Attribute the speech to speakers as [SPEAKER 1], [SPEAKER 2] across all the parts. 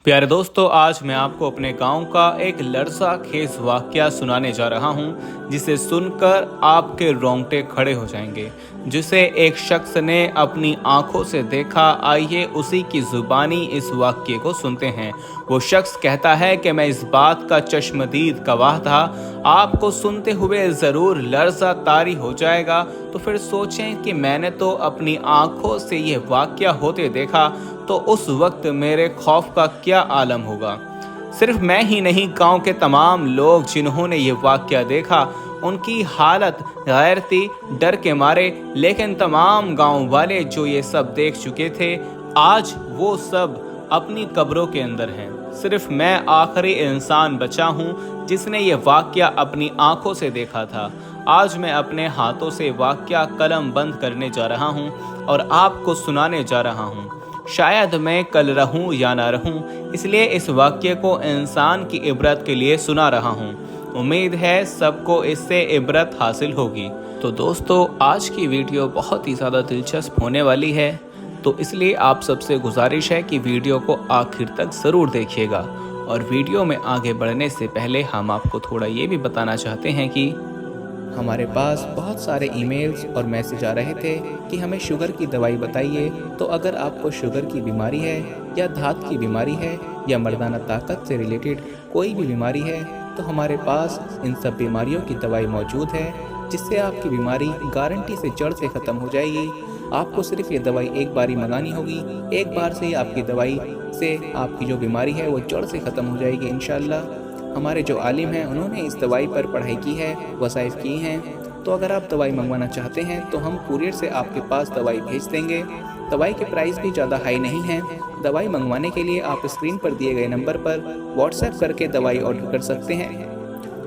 [SPEAKER 1] प्यारे दोस्तों, आज मैं आपको अपने गांव का एक लरसा खेज वाकया सुनाने जा रहा हूं, जिसे सुनकर आपके रोंगटे खड़े हो जाएंगे। जिसे एक शख्स ने अपनी आंखों से देखा। आइए उसी की जुबानी इस वाक्य को सुनते हैं। वो शख्स कहता है कि मैं इस बात का चश्मदीद गवाह था। आपको सुनते हुए जरूर लर्जा तारी हो जाएगा। तो फिर सोचें कि मैंने तो अपनी आंखों से ये वाकया होते देखा, तो उस वक्त मेरे खौफ का क्या आलम होगा। सिर्फ मैं ही नहीं, गांव के तमाम लोग जिन्होंने ये वाकया देखा, उनकी हालत गैर थी, डर के मारे। लेकिन तमाम गांव वाले जो ये सब देख चुके थे, आज वो सब अपनी कब्रों के अंदर हैं। सिर्फ मैं आखिरी इंसान बचा हूँ जिसने ये वाकया अपनी आंखों से देखा था। आज मैं अपने हाथों से वाकया कलम बंद करने जा रहा हूँ और आपको सुनाने जा रहा हूँ। शायद मैं कल रहूं या ना रहूं, इसलिए इस वाक्य को इंसान की इबरत के लिए सुना रहा हूं। उम्मीद है सबको इससे इबरत हासिल होगी। तो दोस्तों, आज की वीडियो बहुत ही ज़्यादा दिलचस्प होने वाली है, तो इसलिए आप सबसे गुजारिश है कि वीडियो को आखिर तक ज़रूर देखिएगा। और वीडियो में आगे बढ़ने से पहले हम आपको थोड़ा ये भी बताना चाहते हैं कि हमारे पास बहुत सारे ईमेल्स और मैसेज आ रहे थे कि हमें शुगर की दवाई बताइए। तो अगर आपको शुगर की बीमारी है या धात की बीमारी है या मर्दाना ताकत से रिलेटेड कोई भी बीमारी है, तो हमारे पास इन सब बीमारियों की दवाई मौजूद है, जिससे आपकी बीमारी गारंटी से जड़ से ख़त्म हो जाएगी। आपको सिर्फ ये दवाई एक बार ही मंगानी होगी। एक बार से आपकी दवाई से आपकी जो बीमारी है वो जड़ से ख़त्म हो जाएगी इंशाल्लाह। हमारे जो आलिम हैं उन्होंने इस दवाई पर पढ़ाई की है, वसाइफ की हैं। तो अगर आप दवाई मंगवाना चाहते हैं तो हम कुरियर से आपके पास दवाई भेज देंगे। दवाई के प्राइस भी ज़्यादा हाई नहीं हैं। दवाई मंगवाने के लिए आप स्क्रीन पर दिए गए नंबर पर व्हाट्सएप करके दवाई ऑर्डर कर सकते हैं,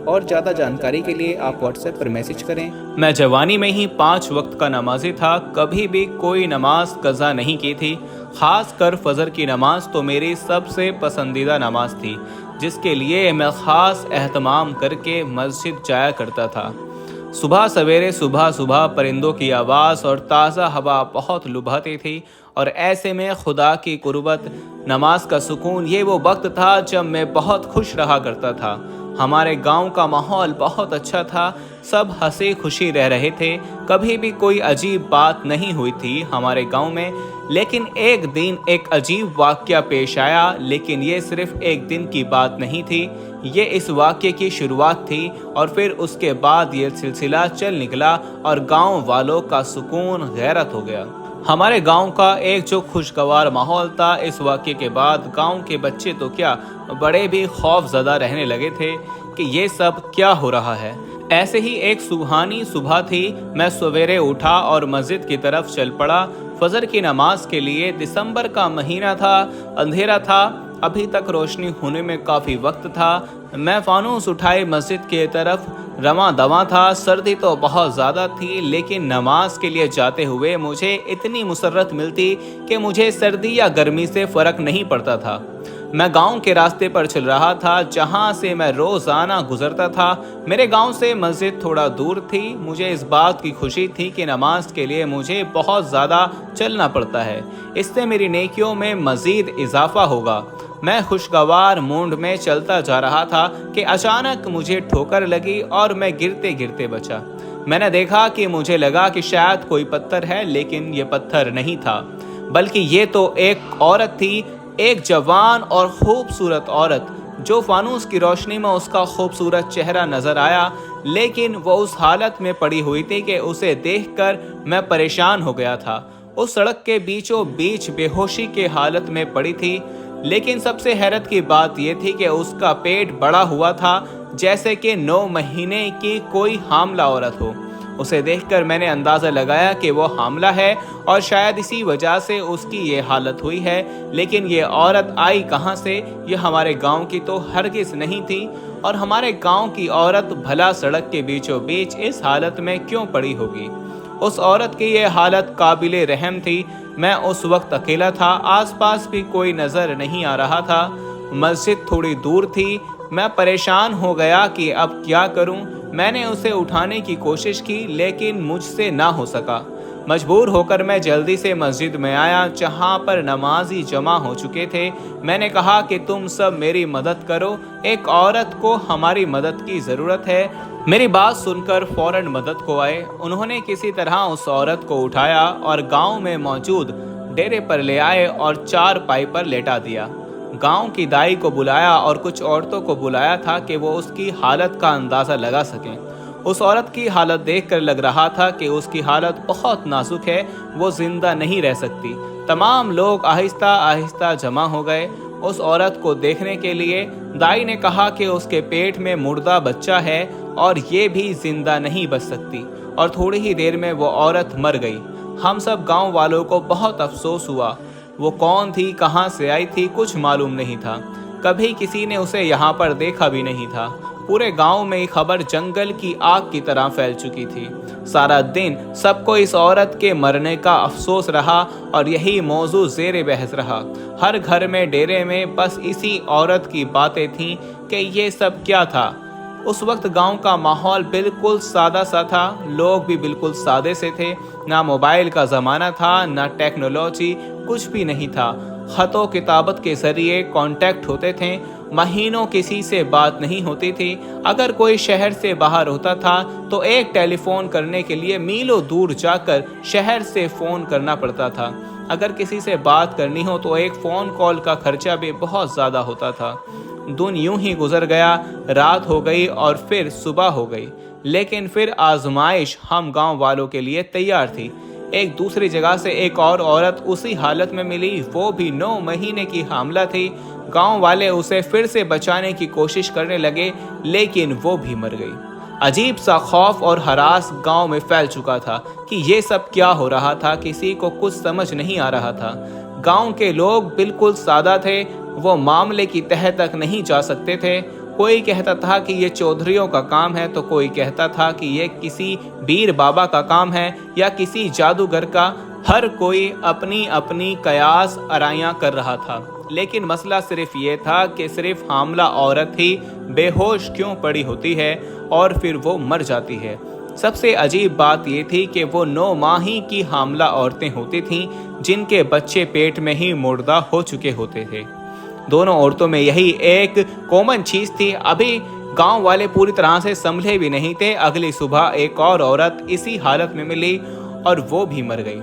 [SPEAKER 1] और ज़्यादा जानकारी के लिए आप व्हाट्सएप पर मैसेज करें। मैं जवानी में ही 5 वक्त का नमाजी था, कभी भी कोई नमाज कज़ा नहीं की थी। ख़ास कर फजर की नमाज तो मेरी सबसे पसंदीदा नमाज थी, जिसके लिए मैं ख़ास एहतमाम करके मस्जिद जाया करता था। सुबह सवेरे सुबह परिंदों की आवाज़ और ताज़ा हवा बहुत लुभाती थी, और ऐसे में खुदा की कुर्बत, नमाज का सुकून, ये वो वक्त था जब मैं बहुत खुश रहा करता था। हमारे गांव का माहौल बहुत अच्छा था, सब हंसी खुशी रह रहे थे। कभी भी कोई अजीब बात नहीं हुई थी हमारे गांव में। लेकिन एक दिन एक अजीब वाकया पेश आया। लेकिन ये सिर्फ एक दिन की बात नहीं थी, ये इस वाकये की शुरुआत थी, और फिर उसके बाद ये सिलसिला चल निकला और गांव वालों का सुकून गैरत हो गया। हमारे गांव का एक जो खुशगवार माहौल था, इस वाक़ये के बाद गांव के बच्चे तो क्या, बड़े भी खौफजदा रहने लगे थे कि ये सब क्या हो रहा है। ऐसे ही एक सुबहानी सुबह थी। मैं सवेरे उठा और मस्जिद की तरफ चल पड़ा फजर की नमाज के लिए। दिसंबर का महीना था, अंधेरा था, अभी तक रोशनी होने में काफ़ी वक्त था। मैं फानूस उठाए मस्जिद की तरफ रवां दवां था। सर्दी तो बहुत ज़्यादा थी, लेकिन नमाज के लिए जाते हुए मुझे इतनी मुसर्रत मिलती कि मुझे सर्दी या गर्मी से फ़र्क नहीं पड़ता था। मैं गांव के रास्ते पर चल रहा था, जहां से मैं रोज़ाना गुजरता था। मेरे गांव से मस्जिद थोड़ा दूर थी। मुझे इस बात की खुशी थी कि नमाज के लिए मुझे बहुत ज़्यादा चलना पड़ता है, इससे मेरी नेकियों में मज़ीद इजाफा होगा। मैं खुशगवार मूड में चलता जा रहा था कि अचानक मुझे ठोकर लगी और मैं गिरते गिरते बचा। मैंने देखा कि मुझे लगा कि शायद कोई पत्थर है, लेकिन ये पत्थर नहीं था, बल्कि ये तो एक औरत थी, एक जवान और खूबसूरत औरत, जो फानूस की रोशनी में उसका खूबसूरत चेहरा नजर आया। लेकिन वो उस हालत में पड़ी हुई थी कि उसे देखकर मैं परेशान हो गया था। उस सड़क के बीचों बीच बेहोशी के हालत में पड़ी थी। लेकिन सबसे हैरत की बात यह थी कि उसका पेट बड़ा हुआ था, जैसे कि 9 महीने की कोई हामला औरत हो। उसे देखकर मैंने अंदाज़ा लगाया कि वो हामला है, और शायद इसी वजह से उसकी ये हालत हुई है। लेकिन ये औरत आई कहाँ से? ये हमारे गांव की तो हरगिज़ नहीं थी, और हमारे गांव की औरत भला सड़क के बीचों बीच इस हालत में क्यों पड़ी होगी? उस औरत की ये हालत काबिले रहम थी। मैं उस वक्त अकेला था, आसपास भी कोई नज़र नहीं आ रहा था। मस्जिद थोड़ी दूर थी। मैं परेशान हो गया कि अब क्या करूं। मैंने उसे उठाने की कोशिश की, लेकिन मुझसे ना हो सका। मजबूर होकर मैं जल्दी से मस्जिद में आया जहां पर नमाजी जमा हो चुके थे। मैंने कहा कि तुम सब मेरी मदद करो, एक औरत को हमारी मदद की ज़रूरत है। मेरी बात सुनकर फौरन मदद को आए। उन्होंने किसी तरह उस औरत को उठाया और गांव में मौजूद डेरे पर ले आए और चारपाई पर लेटा दिया। गांव की दाई को बुलाया और कुछ औरतों को बुलाया था कि वो उसकी हालत का अंदाज़ा लगा सकें। उस औरत की हालत देखकर लग रहा था कि उसकी हालत बहुत नाजुक है, वो जिंदा नहीं रह सकती। तमाम लोग आहिस्ता आहिस्ता जमा हो गए उस औरत को देखने के लिए। दाई ने कहा कि उसके पेट में मुर्दा बच्चा है और ये भी जिंदा नहीं बच सकती, और थोड़ी ही देर में वो औरत मर गई। हम सब गांव वालों को बहुत अफसोस हुआ। वो कौन थी, कहाँ से आई थी, कुछ मालूम नहीं था। कभी किसी ने उसे यहाँ पर देखा भी नहीं था। पूरे गांव में ये खबर जंगल की आग की तरह फैल चुकी थी। सारा दिन सबको इस औरत के मरने का अफसोस रहा और यही मौजू जेर बहस रहा। हर घर में, डेरे में बस इसी औरत की बातें थीं कि ये सब क्या था। उस वक्त गांव का माहौल बिल्कुल सादा सा था। लोग भी बिल्कुल सादे से थे। ना मोबाइल का ज़माना था, ना टेक्नोलॉजी, कुछ भी नहीं था। खतों किताबत के ज़रिए कांटेक्ट होते थे। महीनों किसी से बात नहीं होती थी। अगर कोई शहर से बाहर होता था तो एक टेलीफोन करने के लिए मीलों दूर जाकर शहर से फ़ोन करना पड़ता था। अगर किसी से बात करनी हो तो एक फ़ोन कॉल का खर्चा भी बहुत ज़्यादा होता था। दिन यूं ही गुजर गया। रात हो गई और फिर सुबह हो गई, लेकिन फिर आजमाइश हम गांव वालों के लिए तैयार थी। एक दूसरी जगह से एक और औरत उसी हालत में मिली। वो भी 9 महीने की हामला थी। गांव वाले उसे फिर से बचाने की कोशिश करने लगे, लेकिन वो भी मर गई। अजीब सा खौफ और हरास गांव में फैल चुका था कि ये सब क्या हो रहा था। किसी को कुछ समझ नहीं आ रहा था। गांव के लोग बिल्कुल सादा थे। वो मामले की तह तक नहीं जा सकते थे। कोई कहता था कि ये चौधरियों का काम है, तो कोई कहता था कि ये किसी बीर बाबा का काम है या किसी जादूगर का। हर कोई अपनी अपनी कयास आराइयां कर रहा था, लेकिन मसला सिर्फ ये था कि सिर्फ हामला औरत ही बेहोश क्यों पड़ी होती है और फिर वो मर जाती है। सबसे अजीब बात ये थी कि वो 9 माह की हामला औरतें होती थीं जिनके बच्चे पेट में ही मुर्दा हो चुके होते थे। दोनों औरतों में यही एक कॉमन चीज थी। अभी गांव वाले पूरी तरह से संभले भी नहीं थे। अगली सुबह एक और औरत इसी हालत में मिली और वो भी मर गई।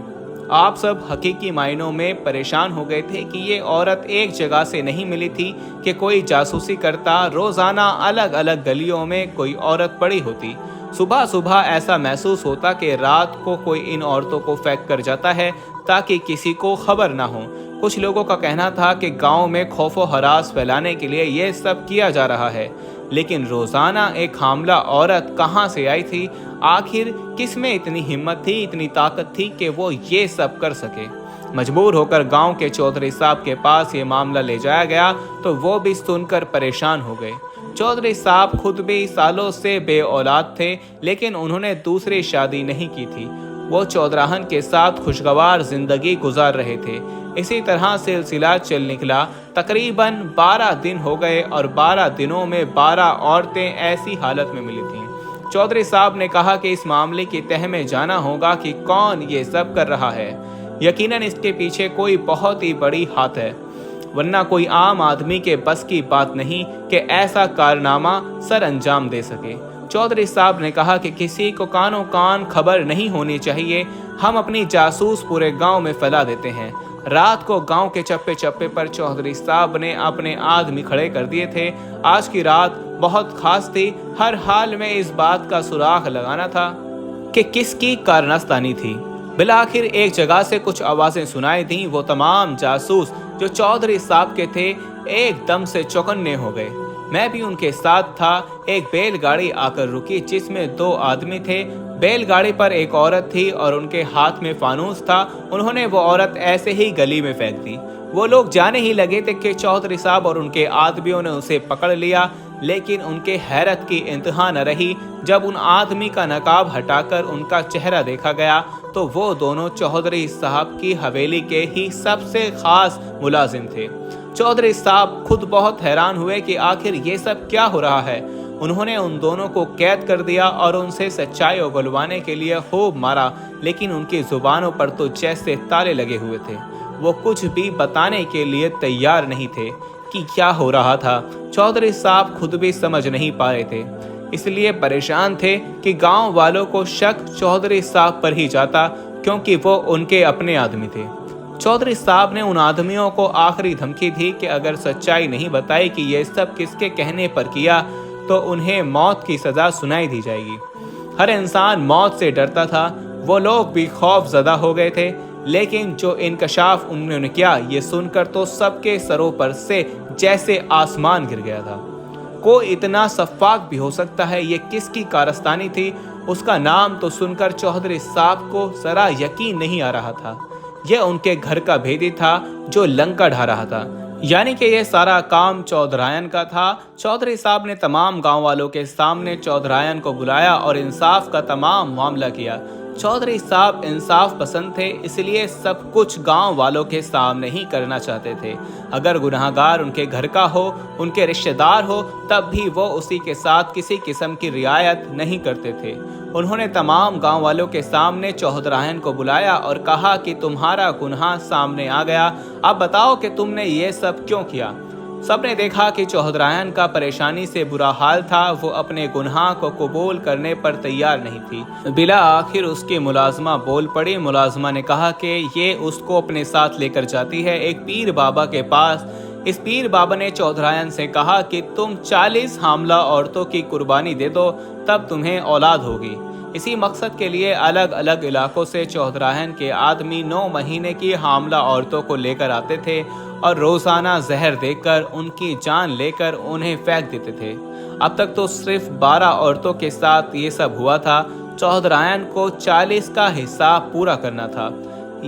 [SPEAKER 1] आप सब हकीकी मायनों में परेशान हो गए थे कि ये औरत एक जगह से नहीं मिली थी कि कोई जासूसी करता। रोजाना अलग अलग गलियों में कोई औरत पड़ी होती। सुबह सुबह ऐसा महसूस होता कि रात को कोई इन औरतों को फेंक कर जाता है ताकि किसी को खबर ना हो। कुछ लोगों का कहना था कि गांव में खौफो हरास फैलाने के लिए ये सब किया जा रहा है, लेकिन रोजाना एक हामला औरत कहां से आई थी? आखिर किस में इतनी हिम्मत थी, इतनी ताकत थी कि वो ये सब कर सके? मजबूर होकर गांव के चौधरी साहब के पास ये मामला ले जाया गया तो वो भी सुनकर परेशान हो गए। चौधरी साहब खुद भी सालों से बे औलाद थे, लेकिन उन्होंने दूसरी शादी नहीं की थी। वो चौधराहन के साथ खुशगवार जिंदगी गुजार रहे थे। इसी तरह सिलसिला चल निकला। तकरीबन 12 दिन हो गए और 12 दिनों में 12 औरतें ऐसी हालत में मिली थीं। चौधरी साहब ने कहा कि इस मामले की तह में जाना होगा कि कौन ये सब कर रहा है। यकीनन इसके पीछे कोई बहुत ही बड़ी हाथ है, वरना कोई आम आदमी के बस की बात नहीं कि ऐसा कारनामा सर अंजाम दे सके। चौधरी साहब ने कहा कि किसी को कानो कान खबर नहीं होनी चाहिए। हम अपनी जासूस पूरे गांव में फैला देते हैं। रात को गांव के चप्पे चप्पे पर चौधरी साहब ने अपने आदमी खड़े कर दिए थे। आज की रात बहुत खास थी। हर हाल में इस बात का सुराग लगाना था कि किसकी कारनास्तानी थी। बिलाखिर एक जगह से कुछ आवाजें सुनाई दी। वो तमाम जासूस जो चौधरी साहब के थे एकदम से चौकन्ने हो गए। मैं भी उनके साथ था। एक बैलगाड़ी आकर रुकी जिसमें 2 आदमी थे। बैलगाड़ी पर एक औरत थी और उनके हाथ में फानूस था। उन्होंने वो औरत ऐसे ही गली में फेंक दी। वो लोग जाने ही लगे थे कि चौधरी साहब और उनके आदमियों ने उसे पकड़ लिया, लेकिन उनके हैरत की इंतहा न रही जब उन आदमी का नकाब हटाकर उनका चेहरा देखा गया तो वो दोनों चौधरी साहब की हवेली के ही सबसे खास मुलाजिम थे। चौधरी साहब खुद बहुत हैरान हुए कि आखिर ये सब क्या हो रहा है। انہوں نے ان دونوں کو قید کر دیا اور ان سے سچائی اگلوانے کے لیے خوب مارا، لیکن ان کی زبانوں پر تو جیسے تالے لگے ہوئے تھے۔ وہ کچھ بھی بتانے کے لیے تیار نہیں تھے کہ کیا ہو رہا تھا۔ چودھری صاحب خود بھی سمجھ نہیں پا رہے تھے، اس لیے پریشان تھے کہ گاؤں والوں کو شک چودھری صاحب پر ہی جاتا، کیونکہ وہ ان کے اپنے آدمی تھے۔ چودھری صاحب نے ان آدمیوں کو آخری دھمکی دی کہ اگر سچائی نہیں بتائی کہ یہ سب کس کے کہنے پر کیا تو انہیں موت کی سزا سنائی دی جائے گی۔ ہر انسان موت سے ڈرتا تھا، وہ لوگ بھی خوف زدہ ہو گئے تھے، لیکن جو انکشاف انہوں نے کیا یہ سن کر تو سب کے سروں پر سے جیسے آسمان گر گیا تھا۔ کوئی اتنا شفاف بھی ہو سکتا ہے، یہ کس کی کارستانی تھی؟ اس کا نام تو سن کر چودھری صاحب کو ذرا یقین نہیں آ رہا تھا۔ یہ ان کے گھر کا بھیدی تھا جو لنکا ڈھا رہا تھا، یعنی کہ یہ سارا کام چودھرائن کا تھا۔ چودھری صاحب نے تمام گاؤں والوں کے سامنے چودھرائن کو بلایا اور انصاف کا تمام معاملہ کیا۔ چودھری صاحب انصاف پسند تھے، اس لیے سب کچھ گاؤں والوں کے سامنے ہی کرنا چاہتے تھے۔ اگر گنہگار ان کے گھر کا ہو، ان کے رشتہ دار ہو، تب بھی وہ اسی کے ساتھ کسی قسم کی رعایت نہیں کرتے تھے۔ انہوں نے تمام گاؤں والوں کے سامنے چودھرائن کو بلایا اور کہا کہ تمہارا گناہ سامنے آ گیا، اب بتاؤ کہ تم نے یہ سب کیوں کیا؟ سب نے دیکھا کہ چودھرائن کا پریشانی سے برا حال تھا، وہ اپنے گناہ کو قبول کرنے پر تیار نہیں تھی۔ بلا آخر اس کی ملازمہ بول پڑی۔ ملازمہ نے کہا کہ یہ اس کو اپنے ساتھ لے کر جاتی ہے ایک پیر بابا کے پاس۔ اس پیر بابا نے چودھرائن سے کہا کہ تم 40 حاملہ عورتوں کی قربانی دے دو، تب تمہیں اولاد ہوگی۔ اسی مقصد کے لیے الگ الگ علاقوں سے چودھرائن کے آدمی 9 مہینے کی حاملہ عورتوں کو لے کر آتے تھے اور روزانہ زہر دے کر ان کی جان لے کر انہیں پھینک دیتے تھے۔ اب تک تو صرف 12 عورتوں کے ساتھ یہ سب ہوا تھا، چودھرائن کو 40 کا حساب پورا کرنا تھا۔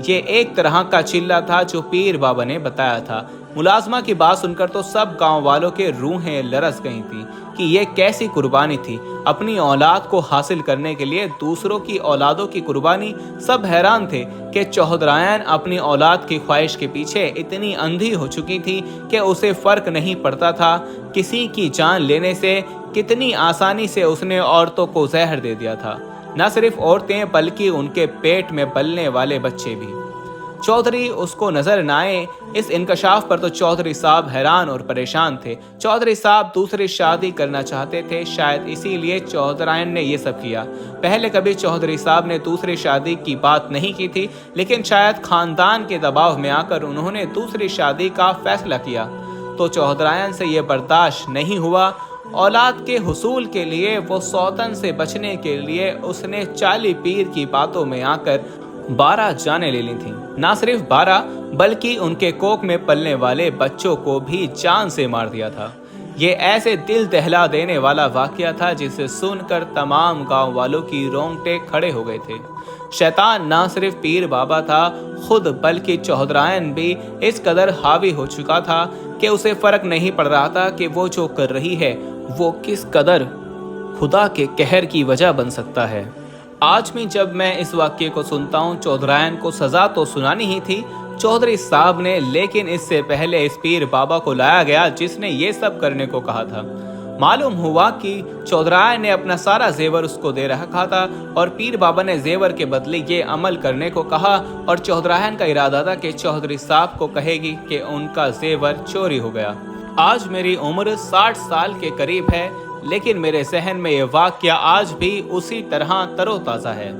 [SPEAKER 1] یہ ایک طرح کا چلہ تھا جو پیر بابا نے بتایا تھا۔ ملازمہ کی بات سن کر تو سب گاؤں والوں کے روحیں لرز گئی تھیں کہ یہ کیسی قربانی تھی، اپنی اولاد کو حاصل کرنے کے لیے دوسروں کی اولادوں کی قربانی۔ سب حیران تھے کہ چودھرائن اپنی اولاد کی خواہش کے پیچھے اتنی اندھی ہو چکی تھی کہ اسے فرق نہیں پڑتا تھا کسی کی جان لینے سے۔ کتنی آسانی سے اس نے عورتوں کو زہر دے دیا تھا، نہ صرف عورتیں بلکہ ان کے پیٹ میں پلنے والے بچے بھی۔ چودھری اس کو نظر نہ آئے۔ اس انکشاف پر تو چودھری صاحب حیران اور پریشان تھے۔ چودھری صاحب دوسری شادی کرنا چاہتے تھے، شاید اسی لیے چودھرائن نے یہ سب کیا۔ پہلے کبھی چودھری صاحب نے دوسری شادی کی بات نہیں کی تھی، لیکن شاید خاندان کے دباؤ میں آ کر انہوں نے دوسری شادی کا فیصلہ کیا تو چودھرائن سے یہ برداشت نہیں ہوا۔ اولاد کے حصول کے لیے وہ سوتن سے بچنے کے لیے اس نے 40 پیر کی باتوں میں آ کر 12 جانیں لے لی تھیں۔ نہ صرف 12 بلکہ ان کے کوکھ میں پلنے والے بچوں کو بھی جان سے مار دیا تھا۔ یہ ایسے دل دہلا دینے والا واقعہ تھا جسے سن کر تمام گاؤں والوں کی رونگٹے کھڑے ہو گئے تھے۔ شیطان نہ صرف پیر بابا تھا خود، بلکہ چودھرائن بھی اس قدر حاوی ہو چکا تھا کہ اسے فرق نہیں پڑ رہا تھا کہ وہ جو کر رہی ہے وہ کس قدر خدا کے قہر کی وجہ بن سکتا ہے۔ آج بھی جب میں اس واقعے کو سنتا ہوں، چودھرائن کو سزا تو سنانی ہی تھی چودھری صاحب نے، لیکن اس سے پہلے اس پیر بابا کو لایا گیا جس نے یہ سب کرنے کو کہا تھا۔ معلوم ہوا کہ چودھرائن نے اپنا سارا زیور اس کو دے رکھا تھا اور پیر بابا نے زیور کے بدلے یہ عمل کرنے کو کہا، اور چودھرائن کا ارادہ تھا کہ چودھری صاحب کو کہے گی کہ ان کا زیور چوری ہو گیا۔ آج میری عمر 60 سال کے قریب ہے، لیکن میرے ذہن میں یہ واقعہ آج بھی اسی طرح تر و تازہ ہے۔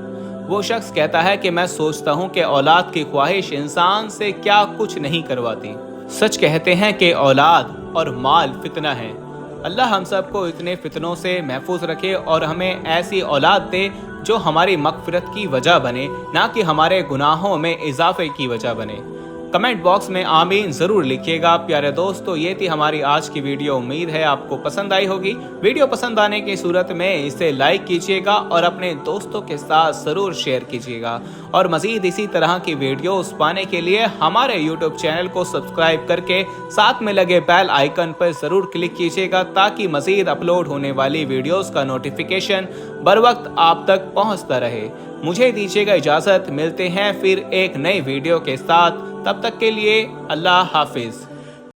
[SPEAKER 1] وہ شخص کہتا ہے کہ میں سوچتا ہوں کہ اولاد کی خواہش انسان سے کیا کچھ نہیں کرواتی۔ سچ کہتے ہیں کہ اولاد اور مال فتنہ ہے۔ اللہ ہم سب کو اتنے فتنوں سے محفوظ رکھے اور ہمیں ایسی اولاد دے جو ہماری مغفرت کی وجہ بنے، نہ کہ ہمارے گناہوں میں اضافے کی وجہ بنے۔ کمنٹ باکس میں آمین ضرور لکھیے گا۔ پیارے دوستو، یہ تھی ہماری آج کی ویڈیو، امید ہے آپ کو پسند آئی ہوگی۔ ویڈیو پسند آنے کی صورت میں اسے لائک کیجیے گا اور اپنے دوستوں کے ساتھ ضرور شیئر کیجیے گا، اور مزید اسی طرح کی ویڈیوز پانے کے لیے ہمارے یوٹیوب چینل کو سبسکرائب کر کے ساتھ میں لگے بیل آئیکن پر ضرور کلک کیجیے گا تاکہ مزید اپلوڈ ہونے والی ویڈیوز کا نوٹیفیکیشن بر وقت آپ تک پہنچتا رہے۔ مجھے دیجیے گا اجازت، ملتے ہیں پھر ایک نئی ویڈیو کے ساتھ، تب تک کے لیے اللہ حافظ۔